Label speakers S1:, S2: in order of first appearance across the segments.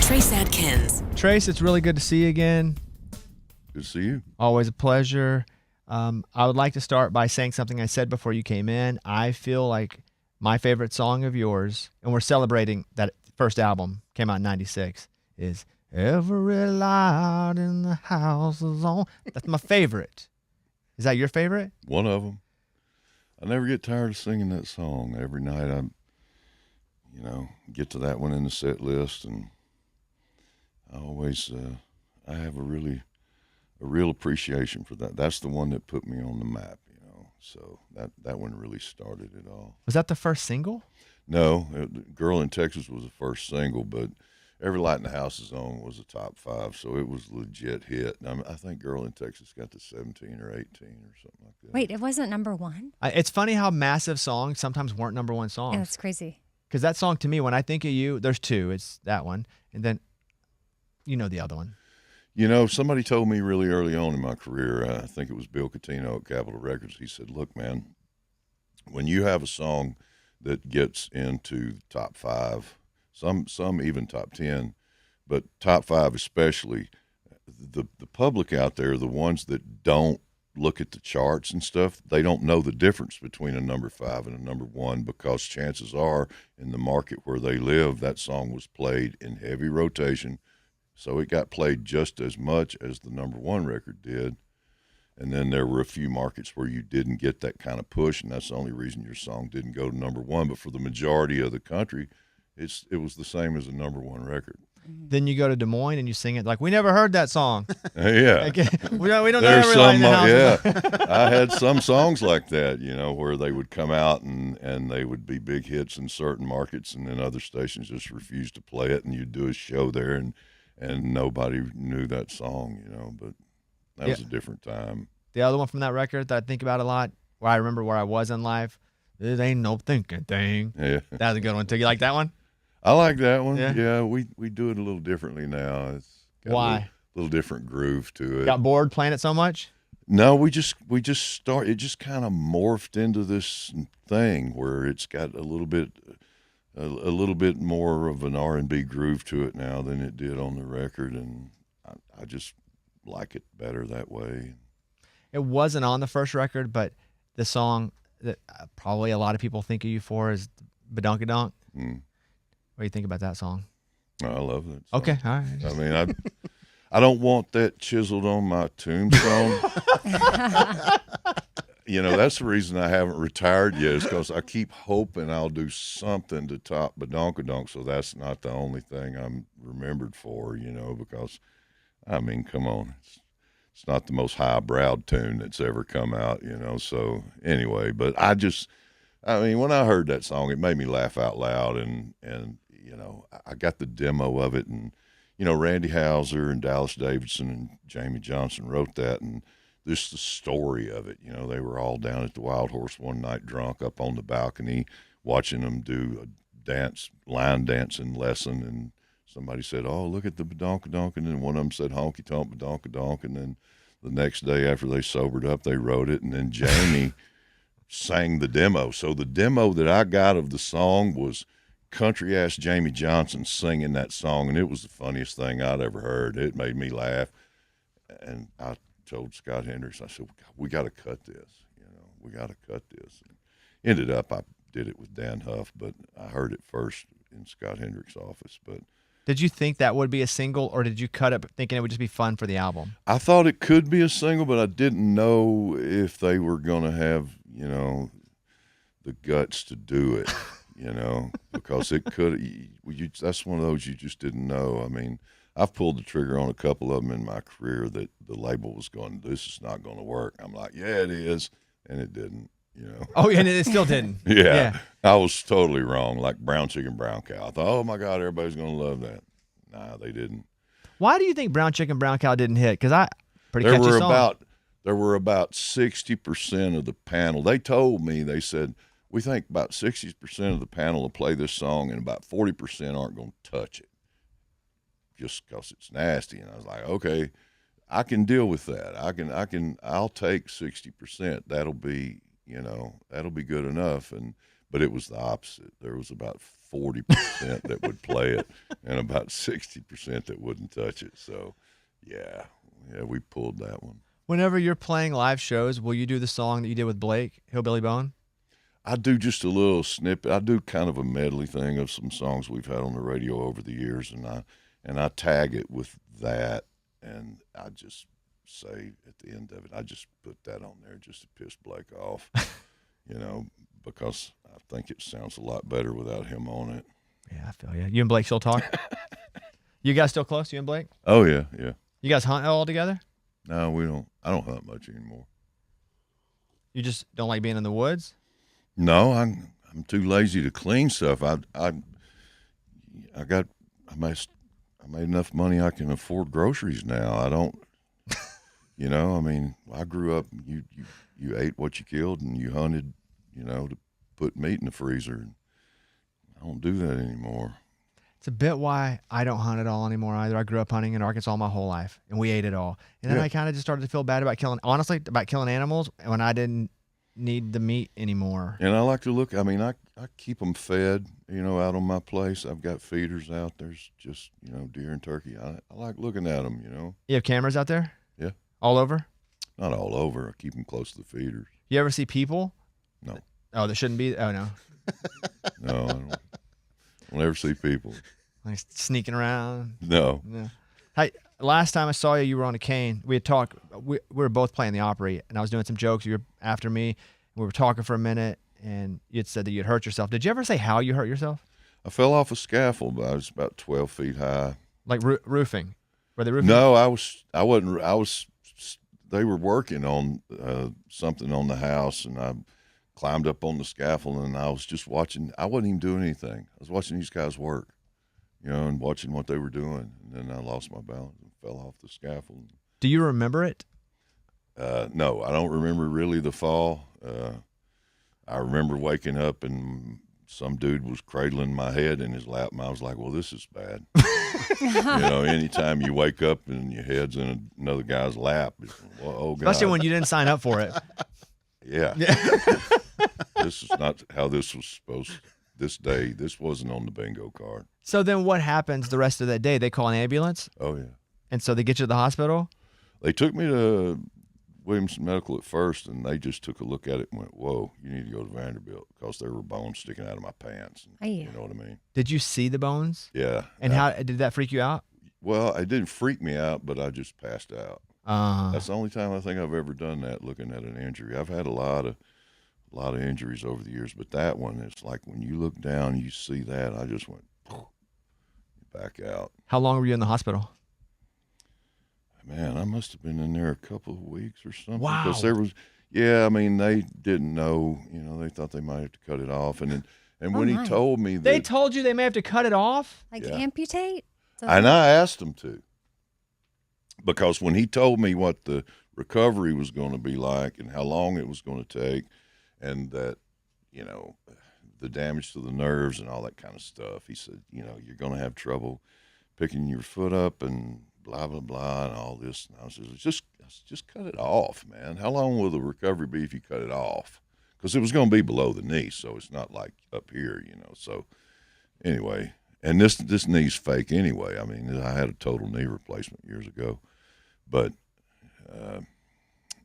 S1: Trace Adkins.
S2: Trace, it's really good to see you again.
S3: Good to see you.
S2: Always a pleasure. I would like to start by saying something I said before you came in. I feel like my favorite song of yours, and we're celebrating that first album, came out in 96, is Every Light in the House is On. That's my favorite. Is that your favorite?
S3: One of them. I never get tired of singing that song. Every night I, get to that one in the set list, and I always, I have a real appreciation for that. That's the one that put me on the map, So that one really started it all.
S2: Was that the first single?
S3: No, Girl in Texas was the first single, but Every Light in the House is On was a top 5, so it was a legit hit. I think Girl in Texas got to 17 or 18 or something like that.
S4: Wait, it wasn't number one?
S2: It's funny how massive songs sometimes weren't number one songs.
S4: Yeah, that's crazy.
S2: Because that song, to me, when I think of you, there's two. It's that one, and then the other one.
S3: Somebody told me really early on in my career, I think it was Bill Catino at Capitol Records, he said, look, man, when you have a song that gets into the top 5, some even top 10, but top 5 especially, the public out there, the ones that don't look at the charts and stuff, they don't know the difference between a number 5 and a number 1, because chances are in the market where they live, that song was played in heavy rotation. So it got played just as much as the number 1 record did. And then there were a few markets where you didn't get that kind of push, and that's the only reason your song didn't go to number 1. But for the majority of the country, it was the same as a number 1 record.
S2: Then you go to Des Moines and you sing it like, we never heard that song.
S3: Yeah.
S2: Like, we don't know
S3: There's
S2: every line in the house.
S3: Yeah. I had some songs like that, where they would come out and they would be big hits in certain markets, and then other stations just refused to play it, and you'd do a show there, and nobody knew that song, but that was a different time.
S2: The other one from that record that I think about a lot, where I remember where I was in life, it ain't no thinking thing.
S3: Yeah.
S2: That was a good one too. You like that one?
S3: I like that one.
S2: Yeah.
S3: Yeah, we do it a little differently now. It's got
S2: Why?
S3: A little different groove to it.
S2: Got bored playing it so much?
S3: No, we just start. It just kind of morphed into this thing where it's got a little bit more of an R&B groove to it now than it did on the record, and I just like it better that way.
S2: It wasn't on the first record, but the song that probably a lot of people think of you for is Bedona Donk. What do you think about that song?
S3: I love that song.
S2: Okay, all right.
S3: I mean, I don't want that chiseled on my tombstone. That's the reason I haven't retired yet, is because I keep hoping I'll do something to top Bedona Donk, so that's not the only thing I'm remembered for, because, I mean, come on. It's not the most high-browed tune that's ever come out, so anyway. But when I heard that song, it made me laugh out loud, and I got the demo of it, and, Randy Houser and Dallas Davidson and Jamie Johnson wrote that, and just the story of it. They were all down at the Wild Horse one night drunk up on the balcony watching them do a line dancing lesson, and somebody said, oh, look at the Bedona Donk, and then one of them said honky tonk Bedona Donk, and then the next day after they sobered up, they wrote it, and then Jamie sang the demo. So the demo that I got of the song was country-ass Jamie Johnson singing that song, and it was the funniest thing I'd ever heard. It made me laugh, and I told Scott Hendricks, I said, we got to cut this, we got to cut this. And ended up, I did it with Dan Huff, but I heard it first in Scott Hendricks' office. But
S2: did you think that would be a single, or did you cut it thinking it would just be fun for the album?
S3: I thought it could be a single, but I didn't know if they were going to have, the guts to do it, because it could. That's one of those you just didn't know. I mean, I've pulled the trigger on a couple of them in my career that the label was going, this is not going to work. I'm like, yeah, it is, and it didn't.
S2: Oh, and it still didn't.
S3: Yeah, I was totally wrong. Like Brown Chicken, Brown Cow. I thought, oh my God, everybody's going to love that. Nah, they didn't.
S2: Why do you think Brown Chicken, Brown Cow didn't hit? Because pretty catchy song.
S3: There were about 60% of the panel. They told me, they said, we think about 60% of the panel will play this song, and about 40% aren't going to touch it, just because it's nasty. And I was like, okay, I can deal with that. I'll take 60%. That'll be good enough. but it was the opposite. There was about 40% that would play it, and about 60% that wouldn't touch it. So, yeah, we pulled that one.
S2: Whenever you're playing live shows, will you do the song that you did with Blake, Hillbilly Bone?
S3: I do just a little snippet. I do kind of a medley thing of some songs we've had on the radio over the years, and I tag it with that, and I just say at the end of it, I just put that on there just to piss Blake off, because I think it sounds a lot better without him on it.
S2: Yeah, I feel you. You and Blake still talk? You guys still close, you and Blake?
S3: Oh, yeah.
S2: You guys hunt all together?
S3: No, we don't. I don't hunt much anymore.
S2: You just don't like being in the woods?
S3: No, I'm too lazy to clean stuff. I made enough money I can afford groceries now. I don't, I grew up, you ate what you killed and you hunted, to put meat in the freezer. I don't do that anymore.
S2: It's a bit why I don't hunt at all anymore either. I grew up hunting in Arkansas my whole life, and we ate it all. And then I kind of just started to feel bad about killing animals when I didn't need the meat anymore.
S3: And I like to look, I keep them fed, out on my place. I've got feeders out. There's just, deer and turkey. I like looking at them,
S2: You have cameras out there?
S3: Yeah.
S2: All over?
S3: Not all over. I keep them close to the feeders.
S2: You ever see people?
S3: No.
S2: Oh, there shouldn't be? Oh, no.
S3: No, I don't. I'll never see people.
S2: Like sneaking around?
S3: No.
S2: Hey, last time I saw you, you were on a cane. We had talked. We were both playing the Opry, and I was doing some jokes. You were after me. We were talking for a minute, and you had said that you'd hurt yourself. Did you ever say how you hurt yourself?
S3: I fell off a scaffold, but I was about 12 feet high.
S2: Like roofing? Were they roofing?
S3: No, I wasn't. They were working on something on the house, and I climbed up on the scaffold, and I was just watching. I wasn't even doing anything. I was watching these guys work, and watching what they were doing. And then I lost my balance and fell off the scaffold.
S2: Do you remember it?
S3: No, I don't remember really the fall. I remember waking up and some dude was cradling my head in his lap, and I was like, well, this is bad. Anytime you wake up and your head's in another guy's lap, well, oh, God.
S2: Especially when you didn't sign up for it.
S3: Yeah. This is not how this was supposed to. This wasn't on the bingo card.
S2: So then what happens the rest of that day? They call an ambulance?
S3: Oh, yeah.
S2: And so they get you to the hospital?
S3: They took me to Williamson Medical at first, and they just took a look at it and went, whoa, you need to go to Vanderbilt, because there were bones sticking out of my pants. You know what I mean?
S2: Did you see the bones?
S3: Yeah.
S2: And how did that freak you out?
S3: Well, it didn't freak me out, but I just passed out. That's the only time I think I've ever done that, looking at an injury. I've had a lot of injuries over the years, but that one, it's like when you look down, you see that, I just went back out.
S2: How long were you in the hospital?
S3: Man, I must have been in there a couple of weeks or something.
S2: Wow.
S3: Because they didn't know, they thought they might have to cut it off. And when he told me that.
S2: They told you they may have to cut it off?
S1: Amputate?
S3: And I asked him to. Because when he told me what the recovery was going to be like and how long it was going to take, and that, the damage to the nerves and all that kind of stuff, he said, you're going to have trouble picking your foot up and blah, blah, blah, and all this. And I was just cut it off, man. How long will the recovery be if you cut it off? Because it was going to be below the knee, so it's not like up here, So anyway, and this knee's fake anyway. I mean, I had a total knee replacement years ago, but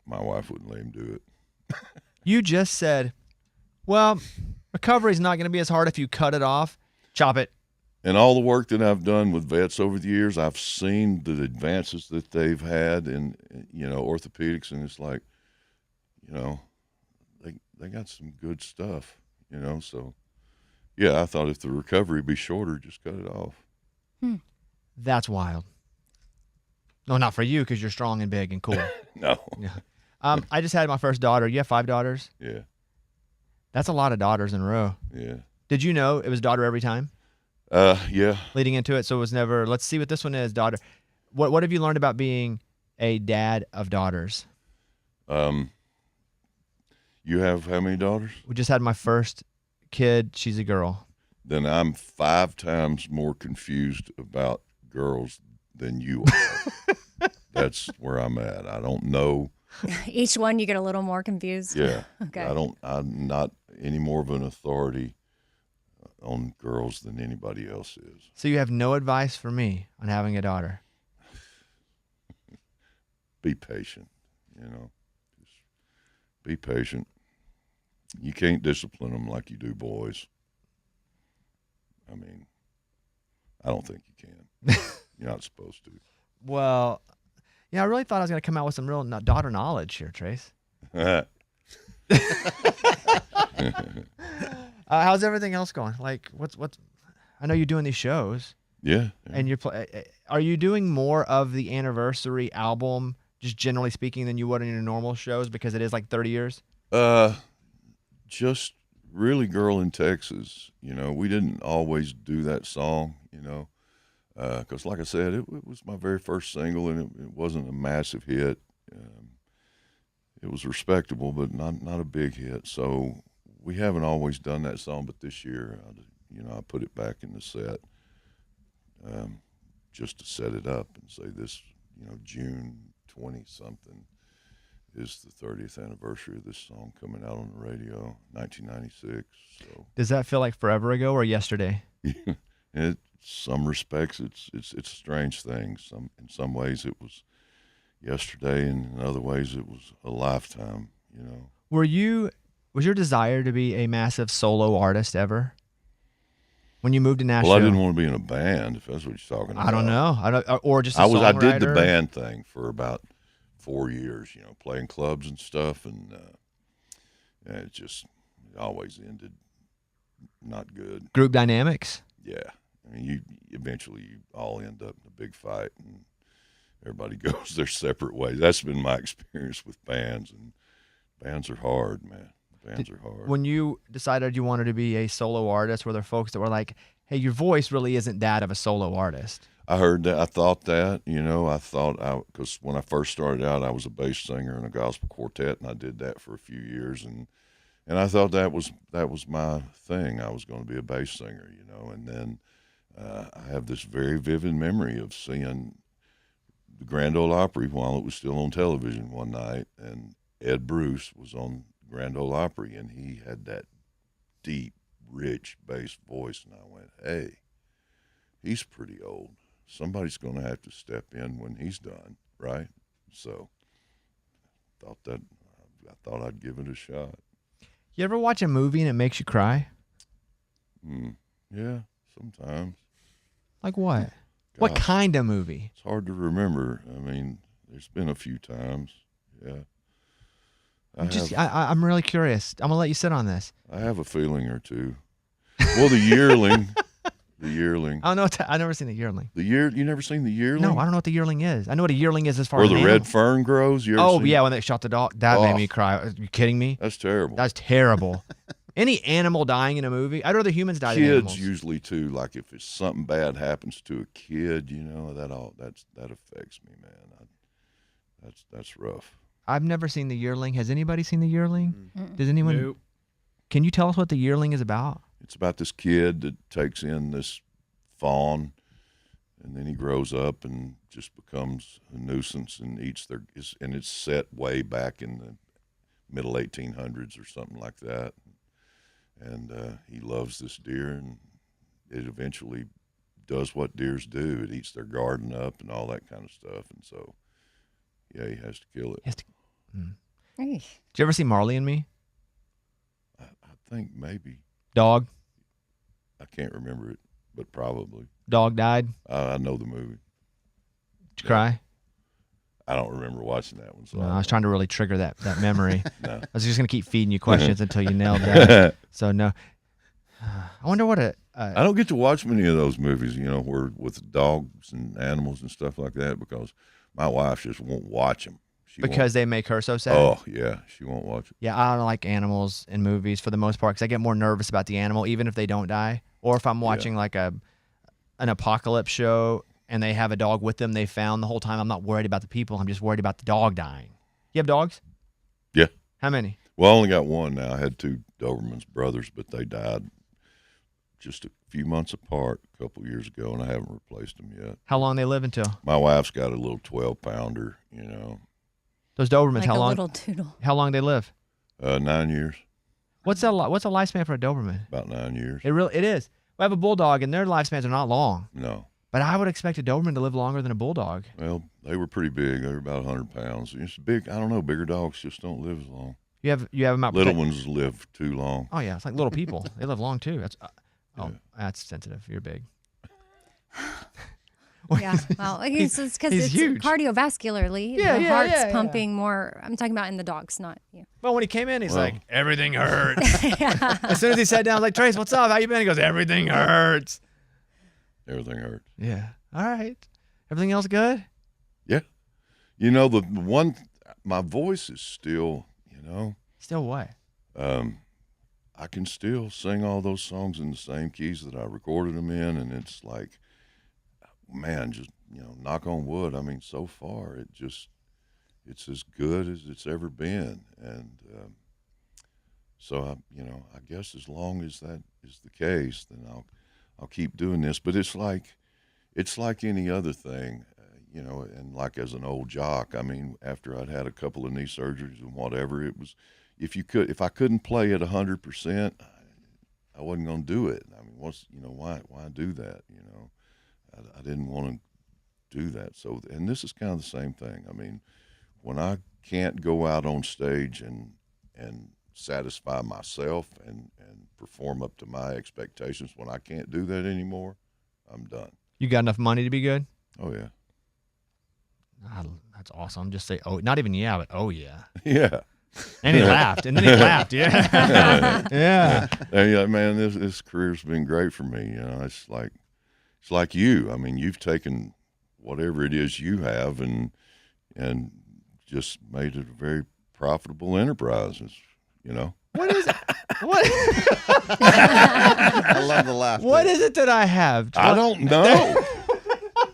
S3: my wife wouldn't let him do it.
S2: You just said, well, recovery's not going to be as hard if you cut it off. Chop it.
S3: And all the work that I've done with vets over the years, I've seen the advances that they've had in, orthopedics, and it's like, they got some good stuff, So, yeah, I thought if the recovery would be shorter, just cut it off.
S2: That's wild. No, not for you, because you're strong and big and cool.
S3: No.
S2: Yeah. I just had my first daughter. You have 5 daughters?
S3: Yeah.
S2: That's a lot of daughters in a row.
S3: Yeah.
S2: Did you know it was daughter every time?
S3: Yeah.
S2: Leading into it, so it was never, let's see what this one is, daughter. What have you learned about being a dad of daughters?
S3: You have how many daughters?
S2: We just had my first kid. She's a girl.
S3: Then I'm 5 times more confused about girls than you are. That's where I'm at. I don't know.
S1: Each one you get a little more confused?
S3: Yeah.
S1: Okay.
S3: I'm not any more of an authority on girls than anybody else is.
S2: So you have no advice for me on having a daughter?
S3: Be patient, Just be patient. You can't discipline them like you do boys. I mean, I don't think you can. You're not supposed to.
S2: Well, I really thought I was going to come out with some real daughter knowledge here, Trace. How's everything else going? Like, what's? I know you're doing these shows.
S3: Yeah.
S2: And are you doing more of the anniversary album, just generally speaking, than you would in your normal shows because it is like 30 years?
S3: Just really Girl in Texas. We didn't always do that song, because like I said, it was my very first single, and it wasn't a massive hit. It was respectable, but not a big hit. So we haven't always done that song, but this year, I put it back in the set, just to set it up and say this, June 20-something is the 30th anniversary of this song coming out on the radio, 1996. So
S2: does that feel like forever ago or yesterday?
S3: In some respects, it's a strange thing. In some ways, it was yesterday, and in other ways, it was a lifetime.
S2: Was your desire to be a massive solo artist ever? When you moved to Nashville?
S3: Well, I didn't want to be in a band, if that's what you're talking about.
S2: I don't know. Or just a songwriter?
S3: I did the band thing for about 4 years, playing clubs and stuff, and it always ended not good.
S2: Group dynamics?
S3: Yeah. I mean, you all end up in a big fight, and everybody goes their separate ways. That's been my experience with bands, and bands are hard, man. Bands are hard.
S2: When you decided you wanted to be a solo artist, were there folks that were like, hey, your voice really isn't that of a solo artist?
S3: I heard that. I thought that, because when I first started out, I was a bass singer in a gospel quartet, and I did that for a few years, and I thought that was my thing. I was going to be a bass singer, and then I have this very vivid memory of seeing the Grand Ole Opry while it was still on television one night, and Ed Bruce was on Grand Ole Opry, and he had that deep, rich bass voice, and I went, hey, he's pretty old. Somebody's going to have to step in when he's done, right? So I thought I'd give it a shot.
S2: You ever watch a movie and it makes you cry?
S3: Yeah, sometimes.
S2: Like what?
S3: Gosh,
S2: what kind of movie?
S3: It's hard to remember. I mean, there's been a few times. Yeah.
S2: I'm really curious. I'm going to let you sit on this.
S3: I have a feeling or two. Well, The Yearling. The Yearling.
S2: I don't know. I've never seen The Yearling.
S3: You never seen The Yearling?
S2: No, I don't know what The Yearling is. I know what a yearling is as far
S3: Where
S2: as
S3: the red fern grows? You ever seen
S2: yeah, when they shot the dog. That made me cry. Are you kidding me?
S3: That's terrible.
S2: That's terrible. Any animal dying in a movie, I'd rather humans die than animals.
S3: Kids usually too. Like if it's something bad happens to a kid, that affects me, man. That's rough.
S2: I've never seen The Yearling. Has anybody seen The Yearling?
S1: Mm-mm.
S2: Does anyone?
S1: Nope.
S2: Can you tell us what The Yearling is about?
S3: It's about this kid that takes in this fawn, and then he grows up and just becomes a nuisance and eats and it's set way back in the middle 1800s or something like that. And he loves this deer, and it eventually does what deers do. It eats their garden up and all that kind of stuff. And so, yeah, he has to kill it.
S2: Did you ever see Marley and Me?
S3: I think maybe.
S2: Dog?
S3: I can't remember it, but probably.
S2: Dog died?
S3: I know the movie.
S2: Did you cry?
S3: I don't remember watching that one. So
S2: No, I was trying to really trigger that memory.
S3: No.
S2: I was just going to keep feeding you questions until you nailed that. So, no. I wonder what
S3: I don't get to watch many of those movies, where with dogs and animals and stuff like that, because my wife just won't watch them.
S2: Because they make her so sad?
S3: Oh, yeah. She won't watch it.
S2: Yeah, I don't like animals in movies for the most part because I get more nervous about the animal, even if they don't die. Or if I'm watching like an apocalypse show and they have a dog with them they found the whole time, I'm not worried about the people. I'm just worried about the dog dying. You have dogs?
S3: Yeah.
S2: How many?
S3: Well, I only got one now. I had two Doberman's brothers, but they died just a few months apart a couple years ago, and I haven't replaced them yet.
S2: How long they live until?
S3: My wife's got a little 12-pounder,
S2: Those Dobermans,
S4: Like
S2: how
S4: a
S2: long?
S4: little doodle.
S2: How long they live?
S3: 9 years.
S2: What's a lifespan for a Doberman?
S3: About 9 years.
S2: It is. We have a bulldog, and their lifespans are not long.
S3: No.
S2: But I would expect a Doberman to live longer than a bulldog.
S3: Well, they were pretty big. They were about 100 pounds. It's big. I don't know. Bigger dogs just don't live as long.
S2: You have them out.
S3: Little ones live too long.
S2: Oh yeah, it's like little people. They live long too. That's sensitive. You're big.
S1: Yeah, well, it's because it's
S2: huge.
S1: cardiovascularly. The heart's pumping more. I'm talking about in the dogs, not you.
S2: Well, when he came in, he's like, everything hurts. As soon as he sat down, I was like, Trace, what's up? How you been? He goes, everything hurts.
S3: Everything hurts.
S2: Yeah. All right. Everything else good?
S3: Yeah. You know, my voice is still,
S2: Still what?
S3: I can still sing all those songs in the same keys that I recorded them in, and it's like, man, just, knock on wood. I mean, so far, it's as good as it's ever been. And so, I guess as long as that is the case, then I'll keep doing this. But it's like any other thing, and like as an old jock, I mean, after I'd had a couple of knee surgeries and whatever, it was, if I couldn't play at 100%, I wasn't going to do it. I mean, why do that? I didn't want to do that. So, and this is kind of the same thing. I mean, when I can't go out on stage and satisfy myself and perform up to my expectations, when I can't do that anymore, I'm done.
S2: You got enough money to be good?
S3: Oh, yeah.
S2: That's awesome. Just say, oh, not even yeah, but oh, yeah.
S3: Yeah.
S2: And he laughed. And then he laughed. Yeah. Yeah.
S3: Yeah, man, this career's been great for me. It's like you. I mean, you've taken whatever it is you have and just made it a very profitable enterprise.
S2: What is it? What?
S4: I love the laugh.
S2: What is it that I have?
S3: I don't know.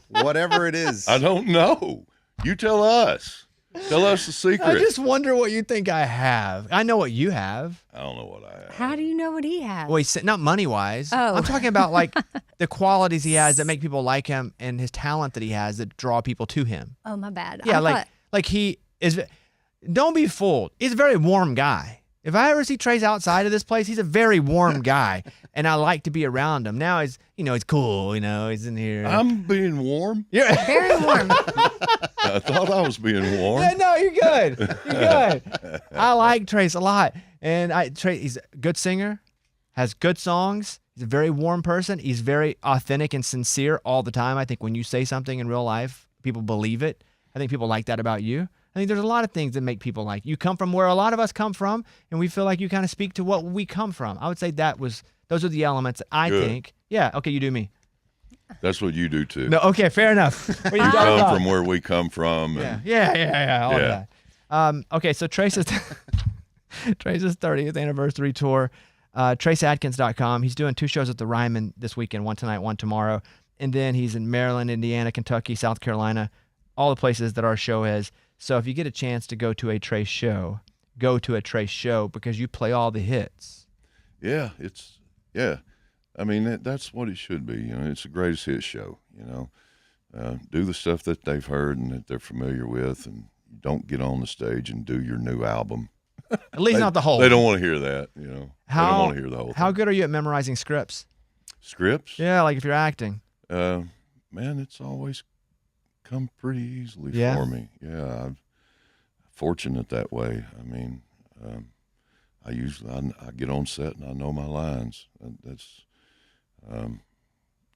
S4: Whatever it is.
S3: I don't know. You tell us. Tell us the secret.
S2: I just wonder what you think I have. I know what you have.
S3: I don't know what I have.
S1: How do you know what he has?
S2: Well, he's not money-wise.
S1: Oh.
S2: I'm talking about like the qualities he has that make people like him and his talent that he has that draw people to him.
S1: Oh, my bad.
S2: Yeah,
S1: I thought,
S2: like he is. Don't be fooled. He's a very warm guy. If I ever see Trace outside of this place, he's a very warm guy, and I like to be around him. Now he's cool. He's in here.
S3: I'm being warm.
S2: You're
S1: very warm.
S3: I thought I was being warm.
S2: Yeah, no, you're good. You're good. I like Trace a lot, and Trace, he's a good singer, has good songs. He's a very warm person. He's very authentic and sincere all the time. I think when you say something in real life, people believe it. I think people like that about you. I think there's a lot of things that make people like you. Come from where a lot of us come from, and we feel like you kind of speak to what we come from. I would say those are the elements that I think. Yeah, okay, you do me.
S3: That's what you do too.
S2: No, okay, fair enough.
S3: You come from where we come from.
S2: Yeah, all of that. Okay, so Trace's 30th anniversary tour, TraceAdkins.com. He's doing 2 shows at the Ryman this weekend, one tonight, one tomorrow. And then he's in Maryland, Indiana, Kentucky, South Carolina, all the places that our show is. So if you get a chance to go to a Trace show, go to a Trace show because you play all the hits.
S3: Yeah, I mean, that's what it should be. It's the greatest hit show, Do the stuff that they've heard and that they're familiar with, and don't get on the stage and do your new album.
S2: At least not the whole.
S3: They don't want to hear that, They don't want to hear the whole thing.
S2: How good are you at memorizing scripts?
S3: Scripts?
S2: Yeah, like if you're acting.
S3: Man, it's always come pretty easily for me. Yeah, I'm fortunate that way. I mean, I get on set and I know my lines.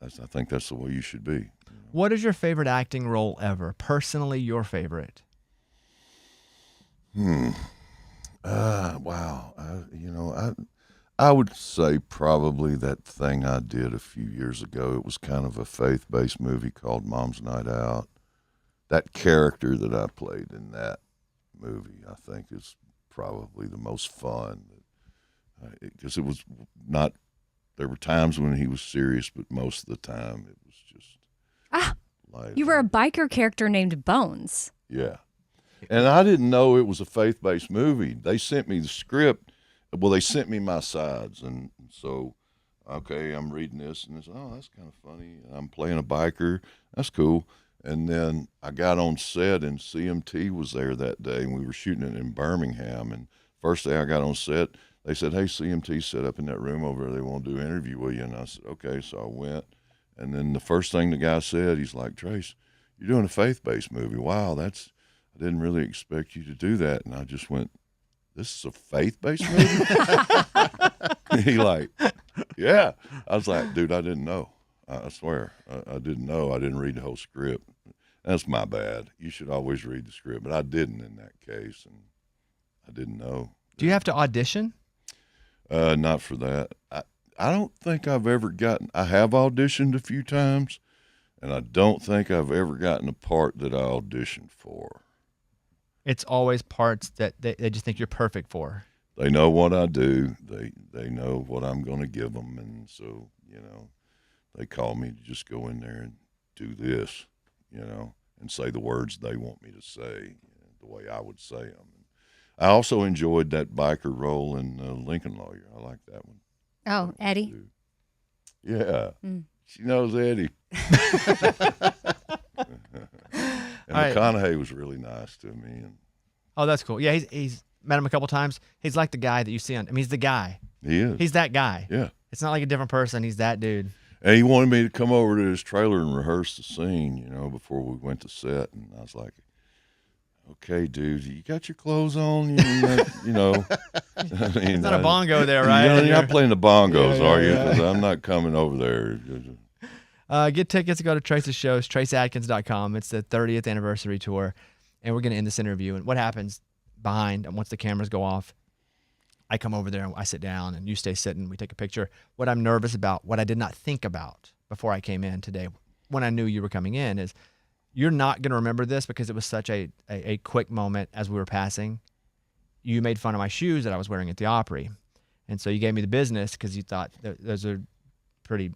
S3: I think that's the way you should be.
S2: What is your favorite acting role ever? Personally, your favorite?
S3: Wow. I would say probably that thing I did a few years ago. It was kind of a faith-based movie called Mom's Night Out. That character that I played in that movie, I think, is probably the most fun. Because it was not, there were times when he was serious, but most of the time it was just light.
S1: You were a biker character named Bones.
S3: Yeah. And I didn't know it was a faith-based movie. They sent me the script. Well, they sent me my sides. And so, okay, I'm reading this, and it's, that's kind of funny. I'm playing a biker. That's cool. And then I got on set, and CMT was there that day, and we were shooting it in Birmingham. And first day I got on set, they said, hey, CMT set up in that room over there. They want to do an interview with you. And I said, okay. So I went. And then the first thing the guy said, he's like, Trace, you're doing a faith-based movie. Wow, I didn't really expect you to do that. And I just went, this is a faith-based movie? He like, yeah. I was like, dude, I didn't know. I swear. I didn't know. I didn't read the whole script. That's my bad. You should always read the script. But I didn't in that case, and I didn't know.
S2: Do you have to audition?
S3: Not for that. I don't think I've ever gotten – I have auditioned a few times, and I don't think I've ever gotten a part that I auditioned for. It's
S2: always parts that they just think you're perfect for.
S3: They know what I do. They know what I'm going to give them, and so, they call me to just go in there and do this, and say the words they want me to say the way I would say them. I also enjoyed that biker role in Lincoln Lawyer. I like that one.
S1: Oh, Eddie?
S3: Yeah. She knows Eddie. And McConaughey was really nice to me.
S2: Oh, that's cool. Yeah, he's met him a couple times. He's like the guy that you see on. He's the guy.
S3: He is.
S2: He's that guy.
S3: Yeah.
S2: It's not like a different person. He's that dude.
S3: And he wanted me to come over to his trailer and rehearse the scene, before we went to set. And I was like, okay, dude, you got your clothes on?
S2: It's not a bongo there, right?
S3: You're not playing the bongos, are you? Because I'm not coming over there.
S2: Get tickets to go to Trace's shows, traceadkins.com. It's the 30th anniversary tour, and we're going to end this interview. And what happens behind, and once the cameras go off, I come over there and I sit down, and you stay sitting. We take a picture. What I'm nervous about, what I did not think about before I came in today, when I knew you were coming in, is you're not going to remember this because it was such a quick moment as we were passing. You made fun of my shoes that I was wearing at the Opry. And so you gave me the business because you thought those are pretty,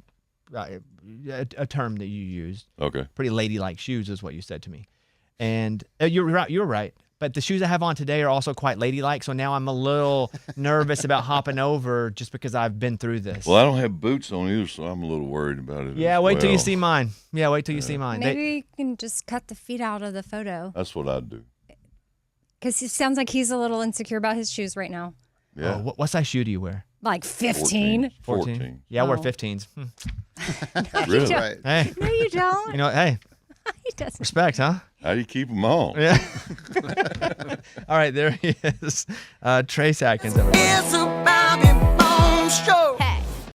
S2: a term that you used.
S3: Okay.
S2: Pretty ladylike shoes is what you said to me. And you're right. But the shoes I have on today are also quite ladylike. So now I'm a little nervous about hopping over just because I've been through this.
S3: Well, I don't have boots on either, so I'm a little worried about it.
S2: Yeah, wait till you see mine. See mine.
S1: Maybe you can just cut the feet out of the photo.
S3: That's what I'd do.
S1: Because it sounds like he's a little insecure about his shoes right now.
S3: Yeah.
S2: Oh, what size shoe do you wear?
S1: Like 15.
S3: 14.
S2: Yeah, I wear 15s.
S3: Really?
S4: Right.
S2: Hey.
S1: No, you don't.
S2: Hey.
S1: He doesn't.
S2: Respect, huh?
S3: How do you keep them on?
S2: Yeah. All right, there he is. Trace Adkins, everybody.